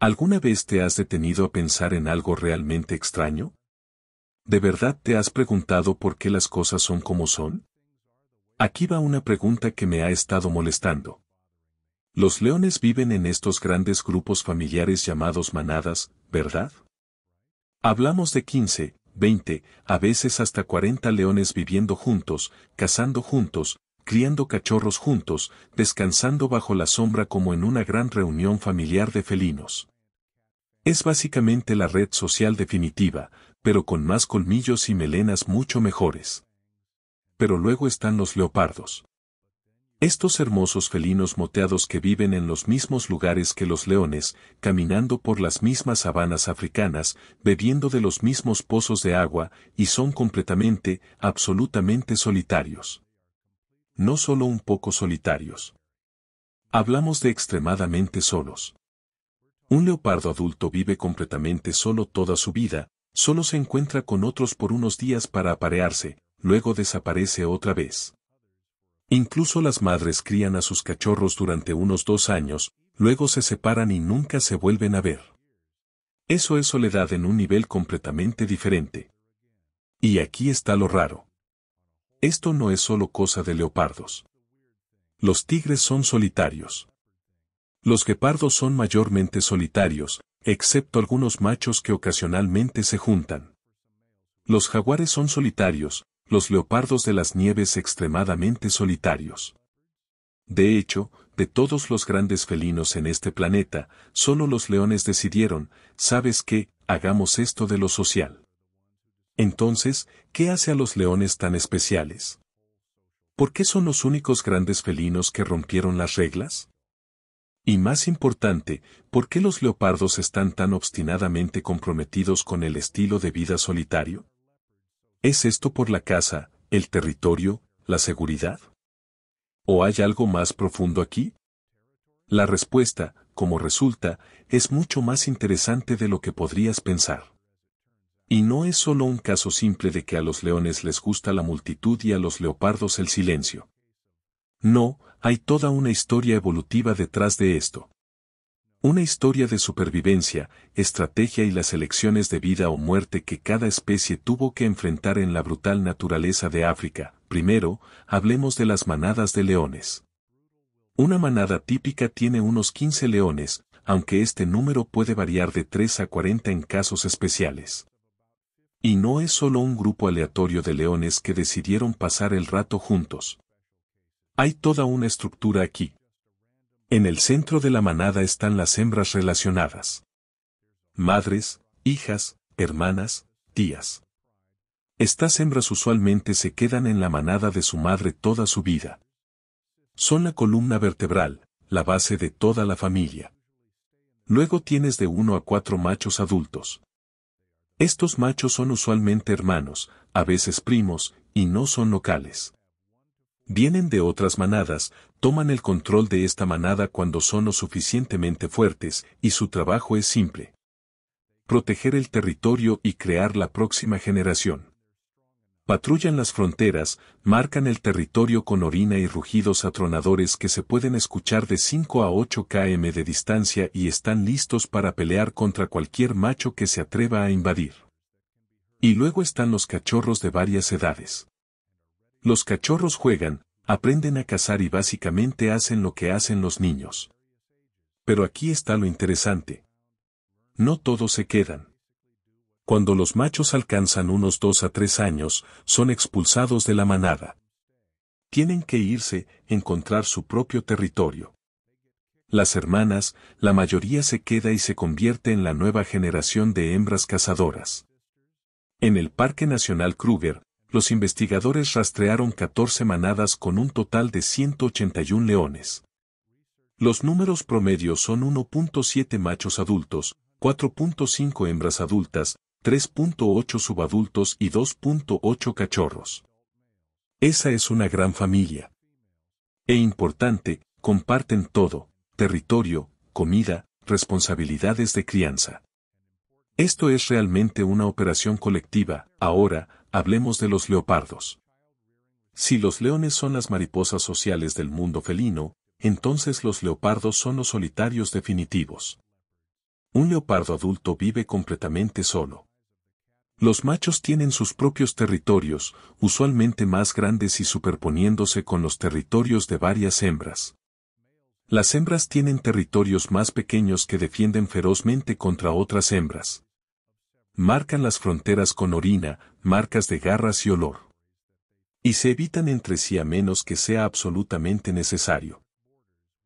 ¿Alguna vez te has detenido a pensar en algo realmente extraño? ¿De verdad te has preguntado por qué las cosas son como son? Aquí va una pregunta que me ha estado molestando. Los leones viven en estos grandes grupos familiares llamados manadas, ¿verdad? Hablamos de 15, 20, a veces hasta 40 leones viviendo juntos, cazando juntos, criando cachorros juntos, descansando bajo la sombra como en una gran reunión familiar de felinos. Es básicamente la red social definitiva, pero con más colmillos y melenas mucho mejores. Pero luego están los leopardos. Estos hermosos felinos moteados que viven en los mismos lugares que los leones, caminando por las mismas sabanas africanas, bebiendo de los mismos pozos de agua, y son completamente, absolutamente solitarios. No solo un poco solitarios. Hablamos de extremadamente solos. Un leopardo adulto vive completamente solo toda su vida, solo se encuentra con otros por unos días para aparearse, luego desaparece otra vez. Incluso las madres crían a sus cachorros durante unos 2 años, luego se separan y nunca se vuelven a ver. Eso es soledad en un nivel completamente diferente. Y aquí está lo raro. Esto no es solo cosa de leopardos. Los tigres son solitarios. Los guepardos son mayormente solitarios, excepto algunos machos que ocasionalmente se juntan. Los jaguares son solitarios, los leopardos de las nieves extremadamente solitarios. De hecho, de todos los grandes felinos en este planeta, solo los leones decidieron, ¿sabes qué? Hagamos esto de lo social. Entonces, ¿qué hace a los leones tan especiales? ¿Por qué son los únicos grandes felinos que rompieron las reglas? Y más importante, ¿por qué los leopardos están tan obstinadamente comprometidos con el estilo de vida solitario? ¿Es esto por la caza, el territorio, la seguridad? ¿O hay algo más profundo aquí? La respuesta, como resulta, es mucho más interesante de lo que podrías pensar. Y no es solo un caso simple de que a los leones les gusta la multitud y a los leopardos el silencio. No, hay toda una historia evolutiva detrás de esto. Una historia de supervivencia, estrategia y las elecciones de vida o muerte que cada especie tuvo que enfrentar en la brutal naturaleza de África. Primero, hablemos de las manadas de leones. Una manada típica tiene unos 15 leones, aunque este número puede variar de 3 a 40 en casos especiales. Y no es solo un grupo aleatorio de leones que decidieron pasar el rato juntos. Hay toda una estructura aquí. En el centro de la manada están las hembras relacionadas. Madres, hijas, hermanas, tías. Estas hembras usualmente se quedan en la manada de su madre toda su vida. Son la columna vertebral, la base de toda la familia. Luego tienes de 1 a 4 machos adultos. Estos machos son usualmente hermanos, a veces primos, y no son locales. Vienen de otras manadas, toman el control de esta manada cuando son lo suficientemente fuertes, y su trabajo es simple. Proteger el territorio y crear la próxima generación. Patrullan las fronteras, marcan el territorio con orina y rugidos atronadores que se pueden escuchar de 5 a 8 km de distancia y están listos para pelear contra cualquier macho que se atreva a invadir. Y luego están los cachorros de varias edades. Los cachorros juegan, aprenden a cazar y básicamente hacen lo que hacen los niños. Pero aquí está lo interesante. No todos se quedan. Cuando los machos alcanzan unos 2 a 3 años, son expulsados de la manada. Tienen que irse, encontrar su propio territorio. Las hermanas, la mayoría se queda y se convierte en la nueva generación de hembras cazadoras. En el Parque Nacional Kruger, los investigadores rastrearon 14 manadas con un total de 181 leones. Los números promedios son 1.7 machos adultos, 4.5 hembras adultas, 3.8 subadultos y 2.8 cachorros. Esa es una gran familia. E importante, comparten todo, territorio, comida, responsabilidades de crianza. Esto es realmente una operación colectiva. Ahora, hablemos de los leopardos. Si los leones son las mariposas sociales del mundo felino, entonces los leopardos son los solitarios definitivos. Un leopardo adulto vive completamente solo. Los machos tienen sus propios territorios, usualmente más grandes y superponiéndose con los territorios de varias hembras. Las hembras tienen territorios más pequeños que defienden ferozmente contra otras hembras. Marcan las fronteras con orina, marcas de garras y olor. Y se evitan entre sí a menos que sea absolutamente necesario.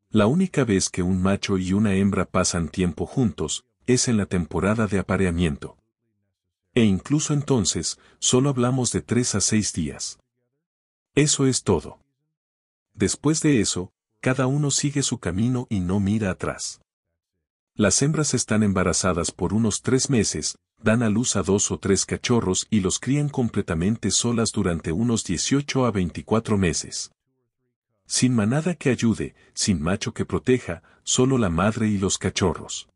La única vez que un macho y una hembra pasan tiempo juntos, es en la temporada de apareamiento. E incluso entonces, solo hablamos de 3 a 6 días. Eso es todo. Después de eso, cada uno sigue su camino y no mira atrás. Las hembras están embarazadas por unos 3 meses, dan a luz a 2 o 3 cachorros y los crían completamente solas durante unos 18 a 24 meses. Sin manada que ayude, sin macho que proteja, solo la madre y los cachorros.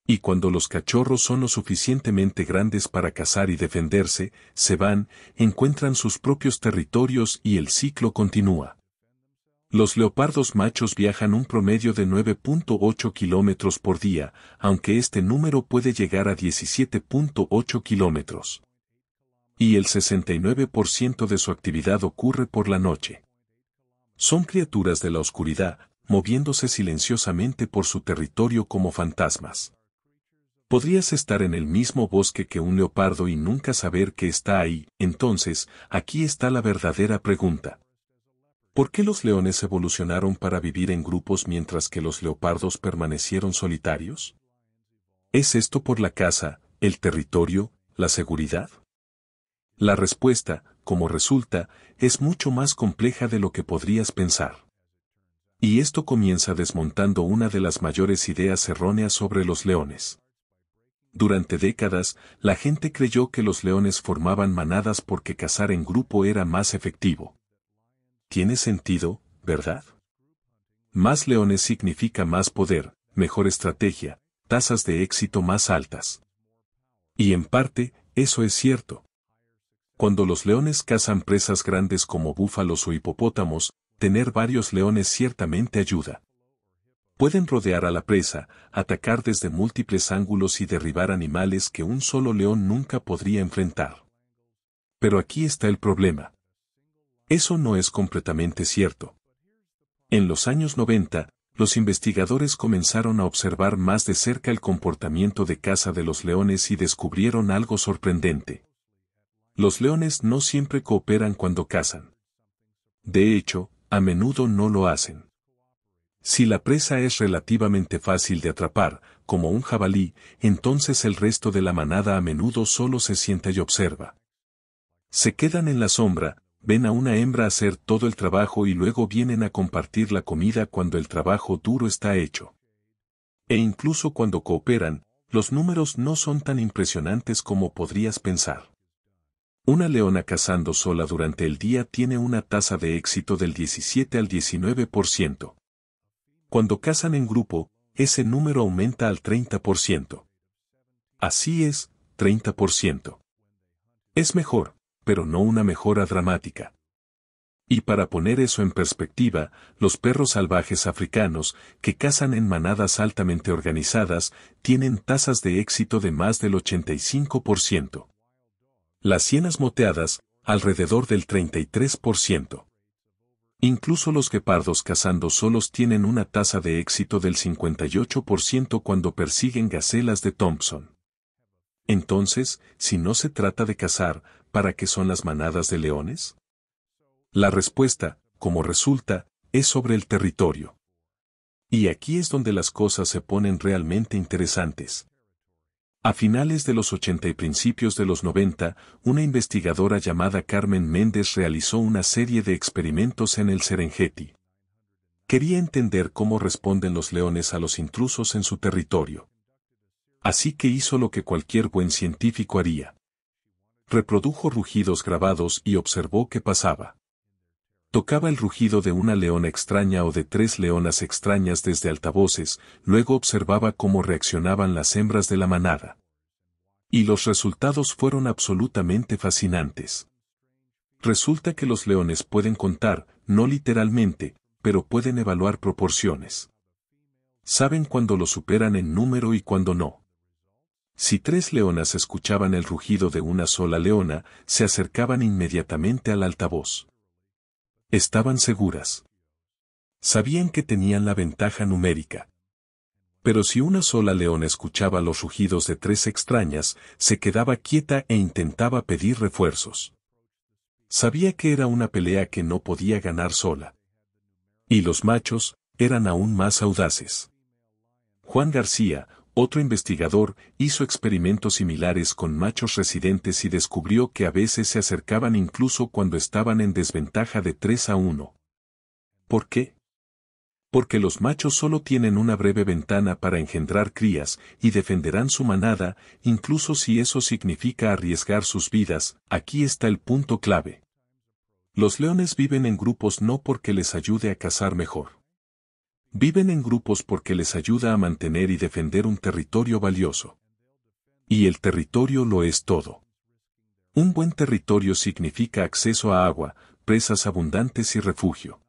Y cuando los cachorros son lo suficientemente grandes para cazar y defenderse, se van, encuentran sus propios territorios y el ciclo continúa. Los leopardos machos viajan un promedio de 9.8 kilómetros por día, aunque este número puede llegar a 17.8 kilómetros. Y el 69% de su actividad ocurre por la noche. Son criaturas de la oscuridad, moviéndose silenciosamente por su territorio como fantasmas. Podrías estar en el mismo bosque que un leopardo y nunca saber que está ahí. Entonces, aquí está la verdadera pregunta. ¿Por qué los leones evolucionaron para vivir en grupos mientras que los leopardos permanecieron solitarios? ¿Es esto por la caza, el territorio, la seguridad? La respuesta, como resulta, es mucho más compleja de lo que podrías pensar. Y esto comienza desmontando una de las mayores ideas erróneas sobre los leones. Durante décadas, la gente creyó que los leones formaban manadas porque cazar en grupo era más efectivo. Tiene sentido, ¿verdad? Más leones significa más poder, mejor estrategia, tasas de éxito más altas. Y en parte, eso es cierto. Cuando los leones cazan presas grandes como búfalos o hipopótamos, tener varios leones ciertamente ayuda. Pueden rodear a la presa, atacar desde múltiples ángulos y derribar animales que un solo león nunca podría enfrentar. Pero aquí está el problema. Eso no es completamente cierto. En los años 90, los investigadores comenzaron a observar más de cerca el comportamiento de caza de los leones y descubrieron algo sorprendente. Los leones no siempre cooperan cuando cazan. De hecho, a menudo no lo hacen. Si la presa es relativamente fácil de atrapar, como un jabalí, entonces el resto de la manada a menudo solo se sienta y observa. Se quedan en la sombra, ven a una hembra hacer todo el trabajo y luego vienen a compartir la comida cuando el trabajo duro está hecho. E incluso cuando cooperan, los números no son tan impresionantes como podrías pensar. Una leona cazando sola durante el día tiene una tasa de éxito del 17 al 19%. Cuando cazan en grupo, ese número aumenta al 30%. Así es, 30%. Es mejor, pero no una mejora dramática. Y para poner eso en perspectiva, los perros salvajes africanos, que cazan en manadas altamente organizadas, tienen tasas de éxito de más del 85%. Las hienas moteadas, alrededor del 33%. Incluso los guepardos cazando solos tienen una tasa de éxito del 58% cuando persiguen gacelas de Thompson. Entonces, si no se trata de cazar, ¿para qué son las manadas de leones? La respuesta, como resulta, es sobre el territorio. Y aquí es donde las cosas se ponen realmente interesantes. A finales de los 80 y principios de los 90, una investigadora llamada Carmen Méndez realizó una serie de experimentos en el Serengeti. Quería entender cómo responden los leones a los intrusos en su territorio. Así que hizo lo que cualquier buen científico haría. Reprodujo rugidos grabados y observó qué pasaba. Tocaba el rugido de una leona extraña o de 3 leonas extrañas desde altavoces, luego observaba cómo reaccionaban las hembras de la manada. Y los resultados fueron absolutamente fascinantes. Resulta que los leones pueden contar, no literalmente, pero pueden evaluar proporciones. Saben cuando lo superan en número y cuando no. Si 3 leonas escuchaban el rugido de una sola leona, se acercaban inmediatamente al altavoz. Estaban seguras. Sabían que tenían la ventaja numérica. Pero si una sola leona escuchaba los rugidos de 3 extrañas, se quedaba quieta e intentaba pedir refuerzos. Sabía que era una pelea que no podía ganar sola. Y los machos eran aún más audaces. Juan García, otro investigador, hizo experimentos similares con machos residentes y descubrió que a veces se acercaban incluso cuando estaban en desventaja de 3-1. ¿Por qué? Porque los machos solo tienen una breve ventana para engendrar crías y defenderán su manada, incluso si eso significa arriesgar sus vidas. Aquí está el punto clave. Los leones viven en grupos no porque les ayude a cazar mejor. Viven en grupos porque les ayuda a mantener y defender un territorio valioso. Y el territorio lo es todo. Un buen territorio significa acceso a agua, presas abundantes y refugio.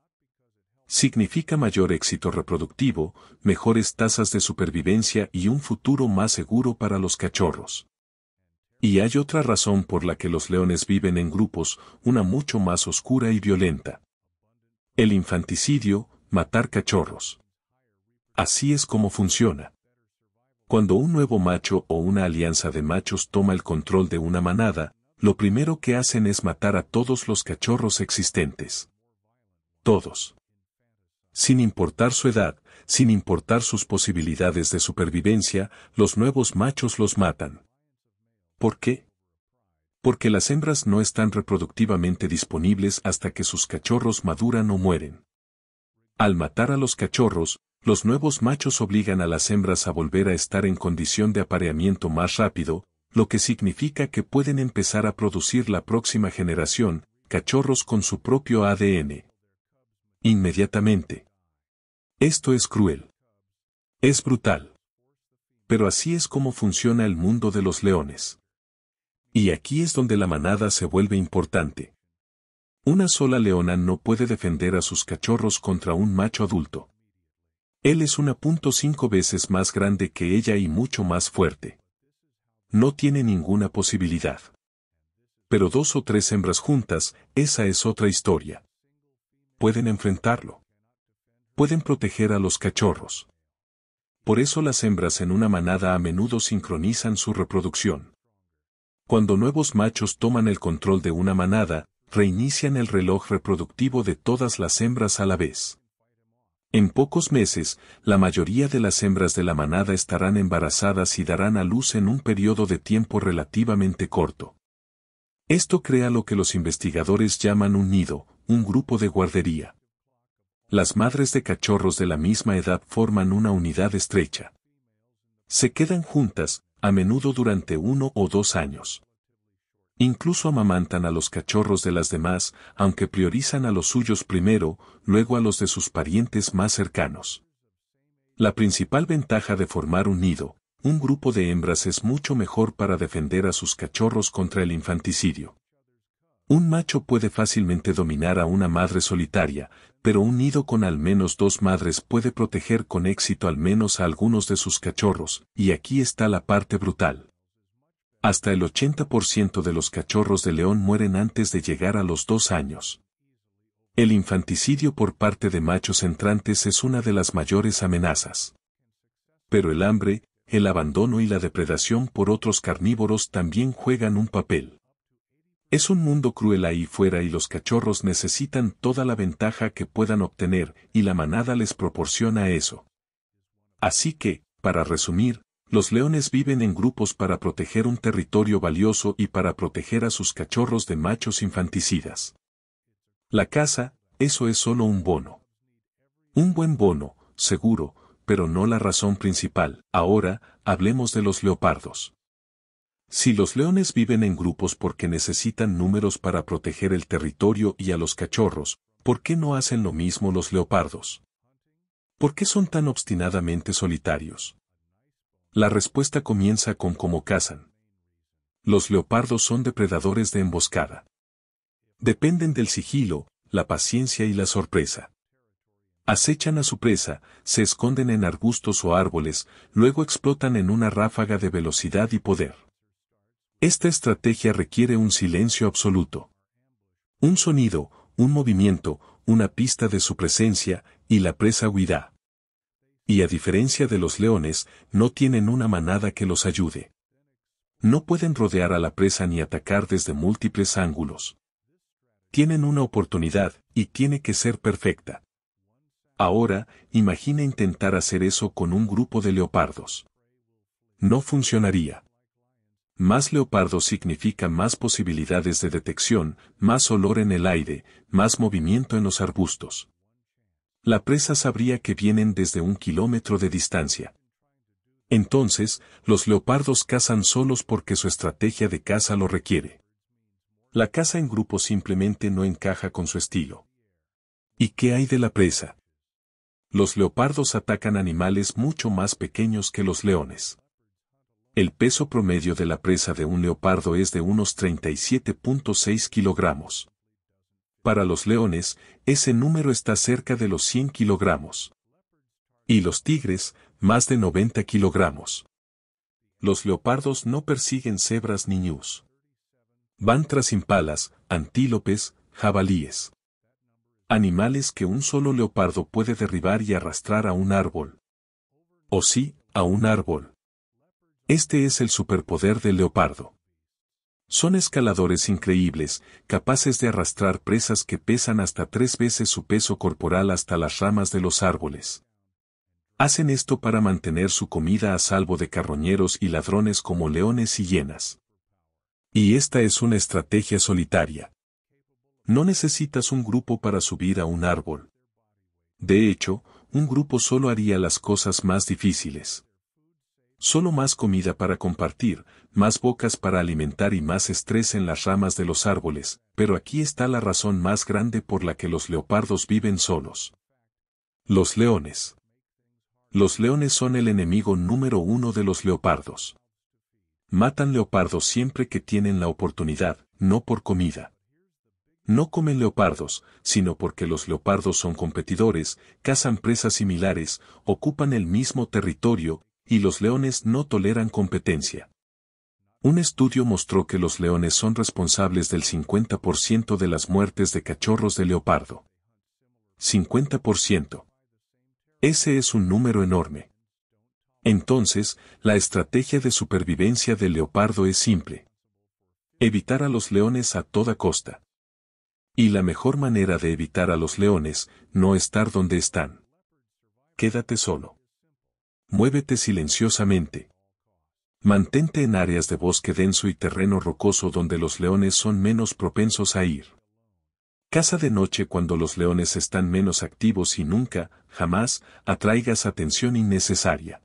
Significa mayor éxito reproductivo, mejores tasas de supervivencia y un futuro más seguro para los cachorros. Y hay otra razón por la que los leones viven en grupos, una mucho más oscura y violenta. El infanticidio, matar cachorros. Así es como funciona. Cuando un nuevo macho o una alianza de machos toma el control de una manada, lo primero que hacen es matar a todos los cachorros existentes. Todos. Sin importar su edad, sin importar sus posibilidades de supervivencia, los nuevos machos los matan. ¿Por qué? Porque las hembras no están reproductivamente disponibles hasta que sus cachorros maduran o mueren. Al matar a los cachorros, los nuevos machos obligan a las hembras a volver a estar en condición de apareamiento más rápido, lo que significa que pueden empezar a producir la próxima generación, cachorros con su propio ADN. Inmediatamente. Esto es cruel. Es brutal. Pero así es como funciona el mundo de los leones. Y aquí es donde la manada se vuelve importante. Una sola leona no puede defender a sus cachorros contra un macho adulto. Él es 1.5 veces más grande que ella y mucho más fuerte. No tiene ninguna posibilidad. Pero 2 o 3 hembras juntas, esa es otra historia. Pueden enfrentarlo. Pueden proteger a los cachorros. Por eso las hembras en una manada a menudo sincronizan su reproducción. Cuando nuevos machos toman el control de una manada, reinician el reloj reproductivo de todas las hembras a la vez. En pocos meses, la mayoría de las hembras de la manada estarán embarazadas y darán a luz en un periodo de tiempo relativamente corto. Esto crea lo que los investigadores llaman un nido, un grupo de guardería. Las madres de cachorros de la misma edad forman una unidad estrecha. Se quedan juntas, a menudo durante 1 o 2 años. Incluso amamantan a los cachorros de las demás, aunque priorizan a los suyos primero, luego a los de sus parientes más cercanos. La principal ventaja de formar un nido, un grupo de hembras es mucho mejor para defender a sus cachorros contra el infanticidio. Un macho puede fácilmente dominar a una madre solitaria, pero un nido con al menos 2 madres puede proteger con éxito al menos a algunos de sus cachorros, y aquí está la parte brutal. Hasta el 80% de los cachorros de león mueren antes de llegar a los 2 años. El infanticidio por parte de machos entrantes es una de las mayores amenazas. Pero el hambre, el abandono y la depredación por otros carnívoros también juegan un papel. Es un mundo cruel ahí fuera y los cachorros necesitan toda la ventaja que puedan obtener, y la manada les proporciona eso. Así que, para resumir, los leones viven en grupos para proteger un territorio valioso y para proteger a sus cachorros de machos infanticidas. La caza, eso es solo un bono. Un buen bono, seguro, pero no la razón principal. Ahora, hablemos de los leopardos. Si los leones viven en grupos porque necesitan números para proteger el territorio y a los cachorros, ¿por qué no hacen lo mismo los leopardos? ¿Por qué son tan obstinadamente solitarios? La respuesta comienza con cómo cazan. Los leopardos son depredadores de emboscada. Dependen del sigilo, la paciencia y la sorpresa. Acechan a su presa, se esconden en arbustos o árboles, luego explotan en una ráfaga de velocidad y poder. Esta estrategia requiere un silencio absoluto. Un sonido, un movimiento, una pista de su presencia, y la presa huirá. Y a diferencia de los leones, no tienen una manada que los ayude. No pueden rodear a la presa ni atacar desde múltiples ángulos. Tienen una oportunidad, y tiene que ser perfecta. Ahora, imagina intentar hacer eso con un grupo de leopardos. No funcionaría. Más leopardos significa más posibilidades de detección, más olor en el aire, más movimiento en los arbustos. La presa sabría que vienen desde 1 kilómetro de distancia. Entonces, los leopardos cazan solos porque su estrategia de caza lo requiere. La caza en grupo simplemente no encaja con su estilo. ¿Y qué hay de la presa? Los leopardos atacan animales mucho más pequeños que los leones. El peso promedio de la presa de un leopardo es de unos 37.6 kilogramos. Para los leones, ese número está cerca de los 100 kilogramos. Y los tigres, más de 90 kilogramos. Los leopardos no persiguen cebras ni ñus. Van tras impalas, antílopes, jabalíes. Animales que un solo leopardo puede derribar y arrastrar a un árbol. O sí, a un árbol. Este es el superpoder del leopardo. Son escaladores increíbles, capaces de arrastrar presas que pesan hasta 3 veces su peso corporal hasta las ramas de los árboles. Hacen esto para mantener su comida a salvo de carroñeros y ladrones como leones y hienas. Y esta es una estrategia solitaria. No necesitas un grupo para subir a un árbol. De hecho, un grupo solo haría las cosas más difíciles. Solo más comida para compartir, más bocas para alimentar y más estrés en las ramas de los árboles, pero aquí está la razón más grande por la que los leopardos viven solos. Los leones. Los leones son el enemigo número 1 de los leopardos. Matan leopardos siempre que tienen la oportunidad, no por comida. No comen leopardos, sino porque los leopardos son competidores, cazan presas similares, ocupan el mismo territorio, y los leones no toleran competencia. Un estudio mostró que los leones son responsables del 50% de las muertes de cachorros de leopardo. 50%. Ese es un número enorme. Entonces, la estrategia de supervivencia del leopardo es simple. Evitar a los leones a toda costa. Y la mejor manera de evitar a los leones, no estar donde están. Quédate solo. Muévete silenciosamente. Mantente en áreas de bosque denso y terreno rocoso donde los leones son menos propensos a ir. Caza de noche cuando los leones están menos activos y nunca, jamás, atraigas atención innecesaria.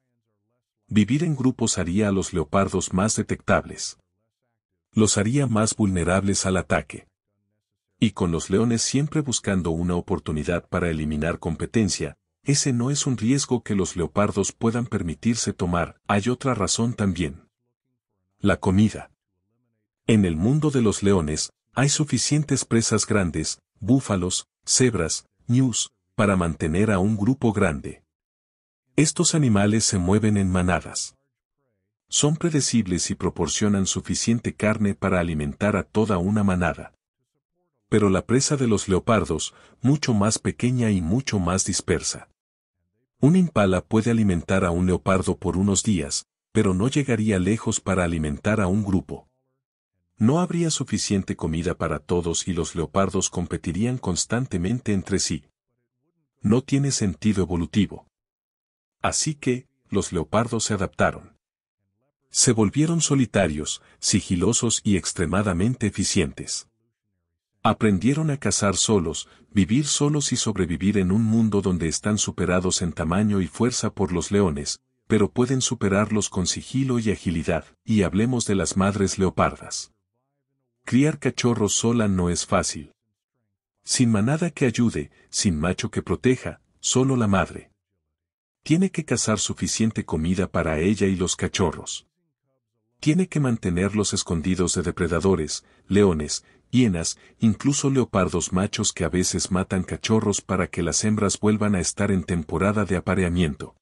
Vivir en grupos haría a los leopardos más detectables. Los haría más vulnerables al ataque. Y con los leones siempre buscando una oportunidad para eliminar competencia, ese no es un riesgo que los leopardos puedan permitirse tomar. Hay otra razón también. La comida. En el mundo de los leones, hay suficientes presas grandes, búfalos, cebras, ñus, para mantener a un grupo grande. Estos animales se mueven en manadas. Son predecibles y proporcionan suficiente carne para alimentar a toda una manada. Pero la presa de los leopardos, mucho más pequeña y mucho más dispersa. Un impala puede alimentar a un leopardo por unos días, pero no llegaría lejos para alimentar a un grupo. No habría suficiente comida para todos y los leopardos competirían constantemente entre sí. No tiene sentido evolutivo. Así que, los leopardos se adaptaron. Se volvieron solitarios, sigilosos y extremadamente eficientes. Aprendieron a cazar solos, vivir solos y sobrevivir en un mundo donde están superados en tamaño y fuerza por los leones, pero pueden superarlos con sigilo y agilidad. Y hablemos de las madres leopardas. Criar cachorros sola no es fácil. Sin manada que ayude, sin macho que proteja, solo la madre. Tiene que cazar suficiente comida para ella y los cachorros. Tiene que mantenerlos escondidos de depredadores, leones, hienas, incluso leopardos machos que a veces matan cachorros para que las hembras vuelvan a estar en temporada de apareamiento.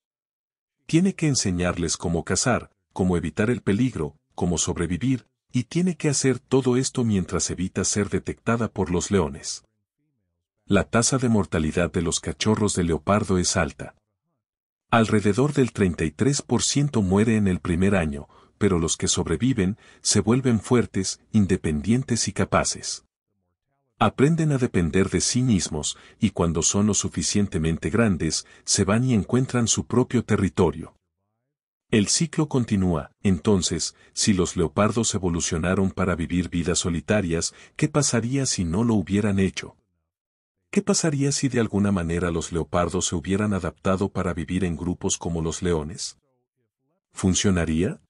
Tiene que enseñarles cómo cazar, cómo evitar el peligro, cómo sobrevivir, y tiene que hacer todo esto mientras evita ser detectada por los leones. La tasa de mortalidad de los cachorros de leopardo es alta. Alrededor del 33% muere en el primer año, pero los que sobreviven se vuelven fuertes, independientes y capaces. Aprenden a depender de sí mismos, y cuando son lo suficientemente grandes, se van y encuentran su propio territorio. El ciclo continúa, entonces, si los leopardos evolucionaron para vivir vidas solitarias, ¿qué pasaría si no lo hubieran hecho? ¿Qué pasaría si de alguna manera los leopardos se hubieran adaptado para vivir en grupos como los leones? ¿Funcionaría?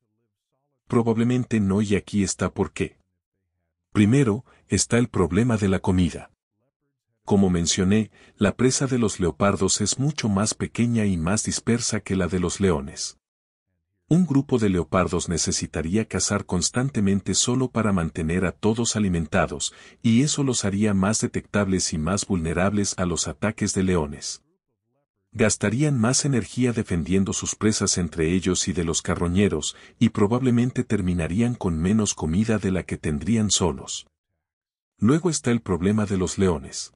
Probablemente no, y aquí está por qué. Primero, está el problema de la comida. Como mencioné, la presa de los leopardos es mucho más pequeña y más dispersa que la de los leones. Un grupo de leopardos necesitaría cazar constantemente solo para mantener a todos alimentados, y eso los haría más detectables y más vulnerables a los ataques de leones. Gastarían más energía defendiendo sus presas entre ellos y de los carroñeros, y probablemente terminarían con menos comida de la que tendrían solos. Luego está el problema de los leones.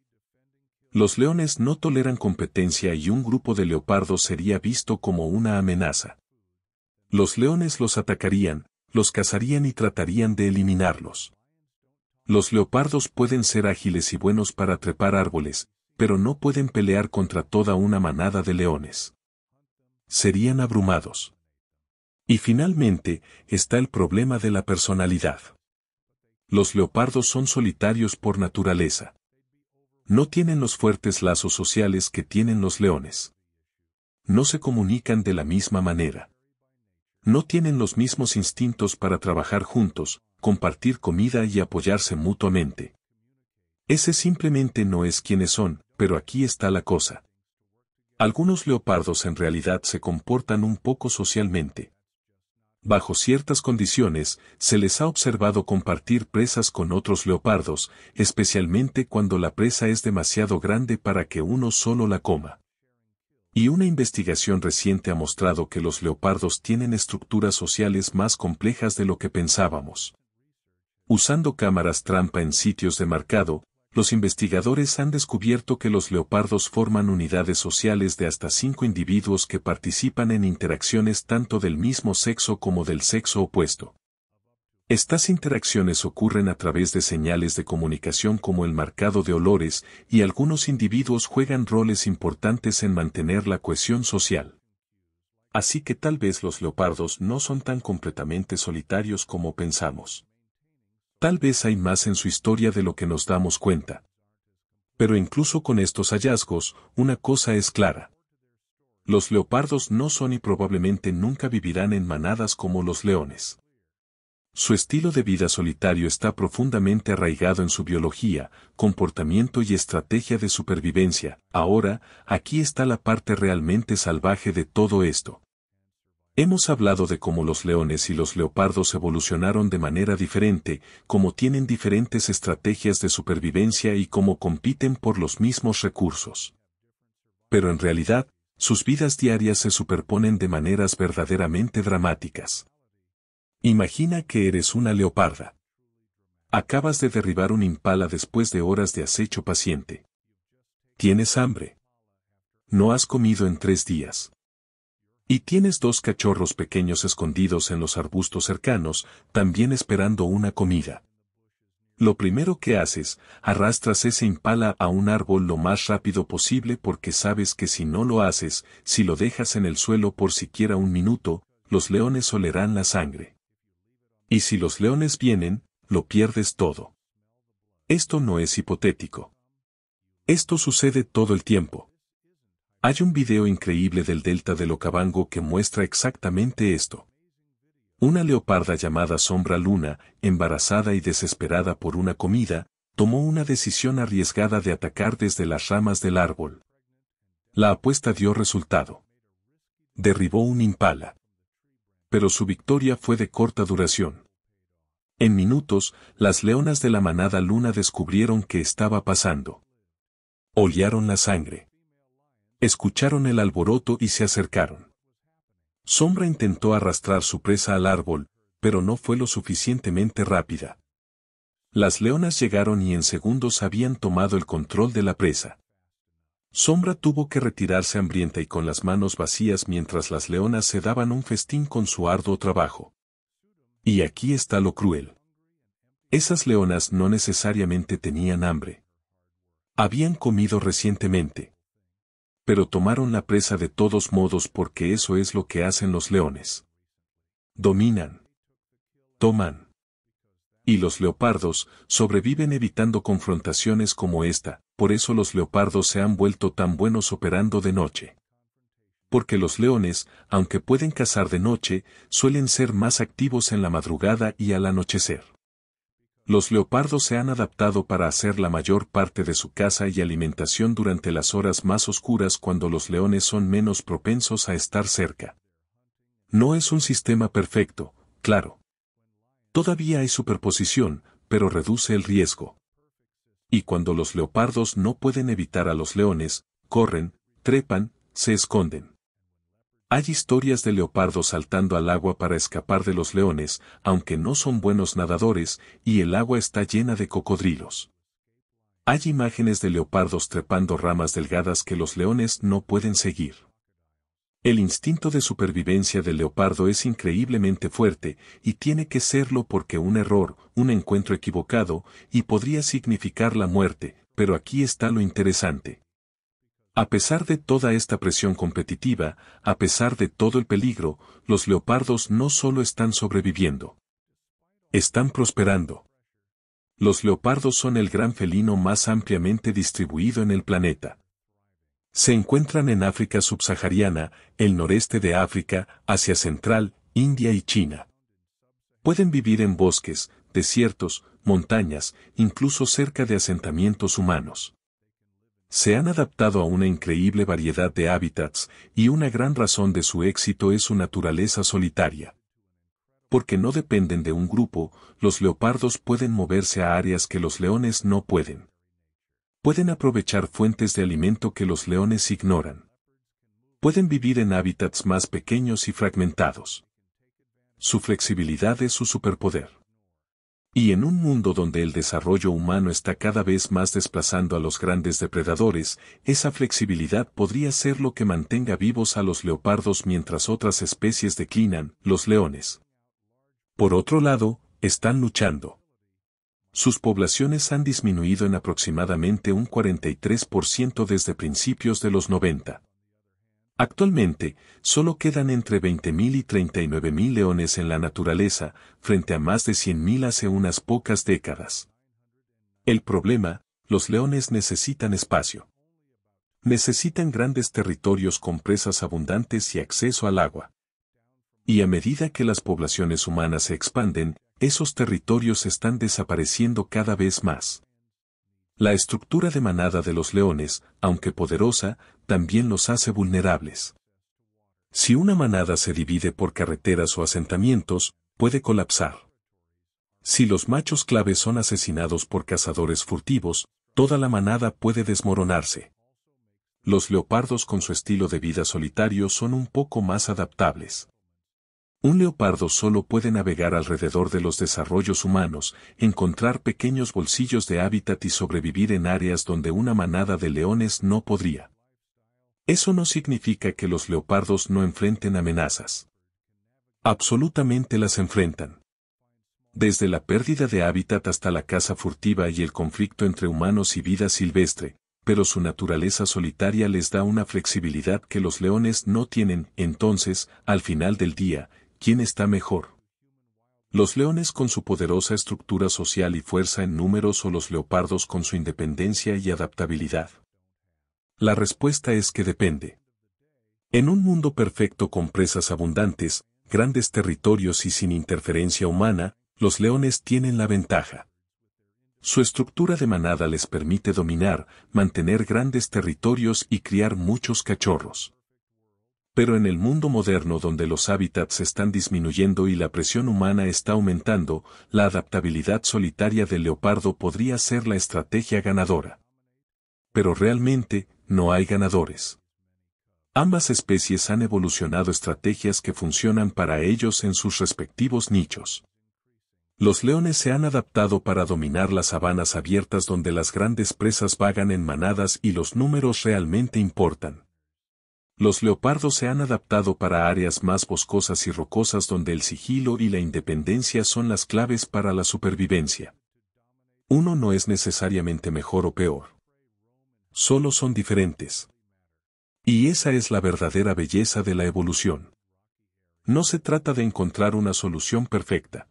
Los leones no toleran competencia y un grupo de leopardos sería visto como una amenaza. Los leones los atacarían, los cazarían y tratarían de eliminarlos. Los leopardos pueden ser ágiles y buenos para trepar árboles, pero no pueden pelear contra toda una manada de leones. Serían abrumados. Y finalmente, está el problema de la personalidad. Los leopardos son solitarios por naturaleza. No tienen los fuertes lazos sociales que tienen los leones. No se comunican de la misma manera. No tienen los mismos instintos para trabajar juntos, compartir comida y apoyarse mutuamente. Ese simplemente no es quienes son, pero aquí está la cosa. Algunos leopardos en realidad se comportan un poco socialmente. Bajo ciertas condiciones, se les ha observado compartir presas con otros leopardos, especialmente cuando la presa es demasiado grande para que uno solo la coma. Y una investigación reciente ha mostrado que los leopardos tienen estructuras sociales más complejas de lo que pensábamos. Usando cámaras trampa en sitios de marcado, los investigadores han descubierto que los leopardos forman unidades sociales de hasta 5 individuos que participan en interacciones tanto del mismo sexo como del sexo opuesto. Estas interacciones ocurren a través de señales de comunicación como el marcado de olores, y algunos individuos juegan roles importantes en mantener la cohesión social. Así que tal vez los leopardos no son tan completamente solitarios como pensamos. Tal vez hay más en su historia de lo que nos damos cuenta. Pero incluso con estos hallazgos, una cosa es clara. Los leopardos no son y probablemente nunca vivirán en manadas como los leones. Su estilo de vida solitario está profundamente arraigado en su biología, comportamiento y estrategia de supervivencia. Ahora, aquí está la parte realmente salvaje de todo esto. Hemos hablado de cómo los leones y los leopardos evolucionaron de manera diferente, cómo tienen diferentes estrategias de supervivencia y cómo compiten por los mismos recursos. Pero en realidad, sus vidas diarias se superponen de maneras verdaderamente dramáticas. Imagina que eres una leoparda. Acabas de derribar un impala después de horas de acecho paciente. Tienes hambre. No has comido en 3 días. Y tienes 2 cachorros pequeños escondidos en los arbustos cercanos, también esperando una comida. Lo primero que haces, arrastras ese impala a un árbol lo más rápido posible porque sabes que si no lo haces, si lo dejas en el suelo por siquiera un minuto, los leones olerán la sangre. Y si los leones vienen, lo pierdes todo. Esto no es hipotético. Esto sucede todo el tiempo. Hay un video increíble del delta del Okavango que muestra exactamente esto. Una leoparda llamada Sombra Luna, embarazada y desesperada por una comida, tomó una decisión arriesgada de atacar desde las ramas del árbol. La apuesta dio resultado. Derribó un impala. Pero su victoria fue de corta duración. En minutos, las leonas de la manada Luna descubrieron qué estaba pasando. Olearon la sangre. Escucharon el alboroto y se acercaron. Sombra intentó arrastrar su presa al árbol, pero no fue lo suficientemente rápida. Las leonas llegaron y en segundos habían tomado el control de la presa. Sombra tuvo que retirarse hambrienta y con las manos vacías mientras las leonas se daban un festín con su arduo trabajo. Y aquí está lo cruel. Esas leonas no necesariamente tenían hambre. Habían comido recientemente. Pero tomaron la presa de todos modos porque eso es lo que hacen los leones. Dominan. Toman. Y los leopardos sobreviven evitando confrontaciones como esta, por eso los leopardos se han vuelto tan buenos operando de noche. Porque los leones, aunque pueden cazar de noche, suelen ser más activos en la madrugada y al anochecer. Los leopardos se han adaptado para hacer la mayor parte de su caza y alimentación durante las horas más oscuras cuando los leones son menos propensos a estar cerca. No es un sistema perfecto, claro. Todavía hay superposición, pero reduce el riesgo. Y cuando los leopardos no pueden evitar a los leones, corren, trepan, se esconden. Hay historias de leopardos saltando al agua para escapar de los leones, aunque no son buenos nadadores, y el agua está llena de cocodrilos. Hay imágenes de leopardos trepando ramas delgadas que los leones no pueden seguir. El instinto de supervivencia del leopardo es increíblemente fuerte, y tiene que serlo porque un error, un encuentro equivocado, y podría significar la muerte, pero aquí está lo interesante. A pesar de toda esta presión competitiva, a pesar de todo el peligro, los leopardos no solo están sobreviviendo. Están prosperando. Los leopardos son el gran felino más ampliamente distribuido en el planeta. Se encuentran en África subsahariana, el noreste de África, Asia Central, India y China. Pueden vivir en bosques, desiertos, montañas, incluso cerca de asentamientos humanos. Se han adaptado a una increíble variedad de hábitats, y una gran razón de su éxito es su naturaleza solitaria. Porque no dependen de un grupo, los leopardos pueden moverse a áreas que los leones no pueden. Pueden aprovechar fuentes de alimento que los leones ignoran. Pueden vivir en hábitats más pequeños y fragmentados. Su flexibilidad es su superpoder. Y en un mundo donde el desarrollo humano está cada vez más desplazando a los grandes depredadores, esa flexibilidad podría ser lo que mantenga vivos a los leopardos mientras otras especies declinan, los leones. Por otro lado, están luchando. Sus poblaciones han disminuido en aproximadamente un 43% desde principios de los 90. Actualmente, solo quedan entre 20.000 y 39.000 leones en la naturaleza, frente a más de 100.000 hace unas pocas décadas. El problema, los leones necesitan espacio. Necesitan grandes territorios con presas abundantes y acceso al agua. Y a medida que las poblaciones humanas se expanden, esos territorios están desapareciendo cada vez más. La estructura de manada de los leones, aunque poderosa, también los hace vulnerables. Si una manada se divide por carreteras o asentamientos, puede colapsar. Si los machos clave son asesinados por cazadores furtivos, toda la manada puede desmoronarse. Los leopardos con su estilo de vida solitario son un poco más adaptables. Un leopardo solo puede navegar alrededor de los desarrollos humanos, encontrar pequeños bolsillos de hábitat y sobrevivir en áreas donde una manada de leones no podría. Eso no significa que los leopardos no enfrenten amenazas. Absolutamente las enfrentan. Desde la pérdida de hábitat hasta la caza furtiva y el conflicto entre humanos y vida silvestre, pero su naturaleza solitaria les da una flexibilidad que los leones no tienen. Entonces, al final del día, ¿quién está mejor? ¿Los leones con su poderosa estructura social y fuerza en números o los leopardos con su independencia y adaptabilidad? La respuesta es que depende. En un mundo perfecto con presas abundantes, grandes territorios y sin interferencia humana, los leones tienen la ventaja. Su estructura de manada les permite dominar, mantener grandes territorios y criar muchos cachorros. Pero en el mundo moderno donde los hábitats están disminuyendo y la presión humana está aumentando, la adaptabilidad solitaria del leopardo podría ser la estrategia ganadora. Pero realmente, no hay ganadores. Ambas especies han evolucionado estrategias que funcionan para ellos en sus respectivos nichos. Los leones se han adaptado para dominar las sabanas abiertas donde las grandes presas vagan en manadas y los números realmente importan. Los leopardos se han adaptado para áreas más boscosas y rocosas donde el sigilo y la independencia son las claves para la supervivencia. Uno no es necesariamente mejor o peor. Solo son diferentes. Y esa es la verdadera belleza de la evolución. No se trata de encontrar una solución perfecta.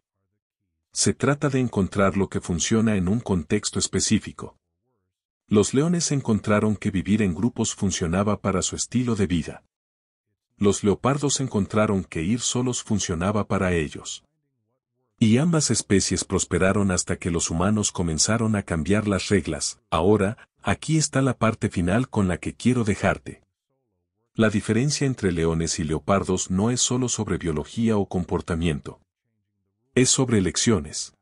Se trata de encontrar lo que funciona en un contexto específico. Los leones encontraron que vivir en grupos funcionaba para su estilo de vida. Los leopardos encontraron que ir solos funcionaba para ellos. Y ambas especies prosperaron hasta que los humanos comenzaron a cambiar las reglas. Ahora, aquí está la parte final con la que quiero dejarte. La diferencia entre leones y leopardos no es solo sobre biología o comportamiento. Es sobre elecciones.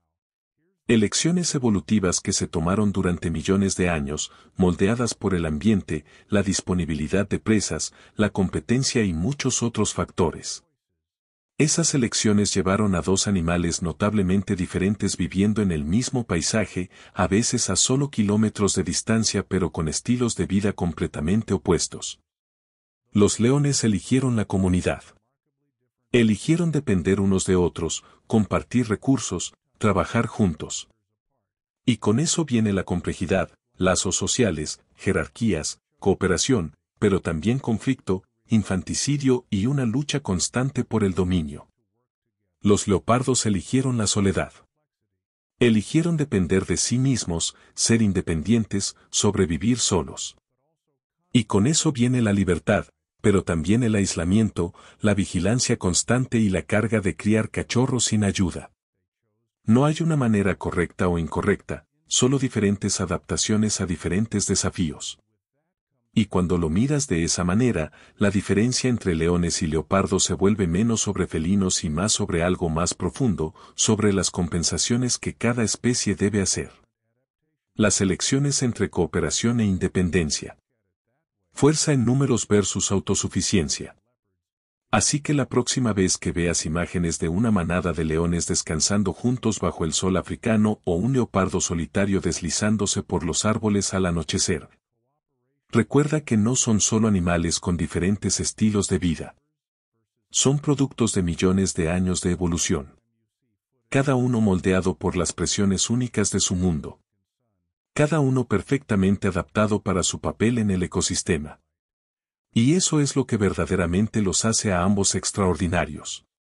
Elecciones evolutivas que se tomaron durante millones de años, moldeadas por el ambiente, la disponibilidad de presas, la competencia y muchos otros factores. Esas elecciones llevaron a dos animales notablemente diferentes viviendo en el mismo paisaje, a veces a solo kilómetros de distancia pero con estilos de vida completamente opuestos. Los leones eligieron la comunidad. Eligieron depender unos de otros, compartir recursos, trabajar juntos. Y con eso viene la complejidad, lazos sociales, jerarquías, cooperación, pero también conflicto, infanticidio y una lucha constante por el dominio. Los leopardos eligieron la soledad. Eligieron depender de sí mismos, ser independientes, sobrevivir solos. Y con eso viene la libertad, pero también el aislamiento, la vigilancia constante y la carga de criar cachorros sin ayuda. No hay una manera correcta o incorrecta, solo diferentes adaptaciones a diferentes desafíos. Y cuando lo miras de esa manera, la diferencia entre leones y leopardos se vuelve menos sobre felinos y más sobre algo más profundo, sobre las compensaciones que cada especie debe hacer. Las elecciones entre cooperación e independencia. Fuerza en números versus autosuficiencia. Así que la próxima vez que veas imágenes de una manada de leones descansando juntos bajo el sol africano o un leopardo solitario deslizándose por los árboles al anochecer, recuerda que no son solo animales con diferentes estilos de vida. Son productos de millones de años de evolución. Cada uno moldeado por las presiones únicas de su mundo. Cada uno perfectamente adaptado para su papel en el ecosistema. Y eso es lo que verdaderamente los hace a ambos extraordinarios.